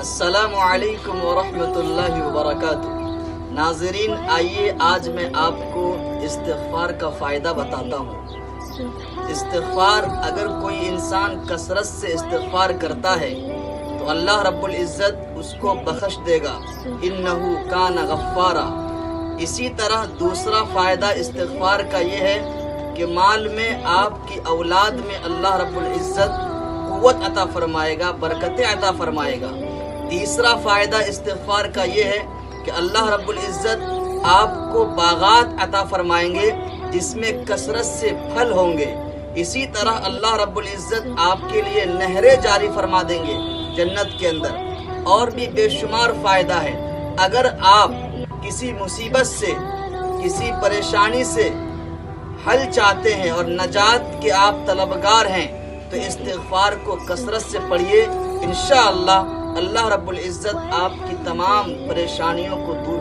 السلام علیکم ورحمۃ اللہ وبرکاتہ۔ ناظرین، آئیے آج میں آپ کو استغفار کا فائدہ بتاتا ہوں۔ استغفار، اگر کوئی انسان کثرت سے استغفار کرتا ہے تو اللہ رب العزت اس کو بخش دے گا، انہ کان غفارا۔ اسی طرح دوسرا فائدہ استغفار کا یہ ہے کہ مال میں، آپ کی اولاد میں اللہ رب العزت قوت عطا فرمائے گا، برکتیں عطا فرمائے گا۔ تیسرا فائدہ استغفار کا یہ ہے کہ اللہ رب العزت آپ کو باغات عطا فرمائیں گے جس میں کثرت سے پھل ہوں گے۔ اسی طرح اللہ رب العزت آپ کے لیے نہریں جاری فرما دیں گے جنت کے اندر، اور بھی بے شمار فائدہ ہے۔ اگر آپ کسی مصیبت سے، کسی پریشانی سے حل چاہتے ہیں اور نجات کے آپ طلبگار ہیں تو استغفار کو کثرت سے پڑھیے، انشاءاللہ اللہ رب العزت آپ کی تمام پریشانیوں کو دور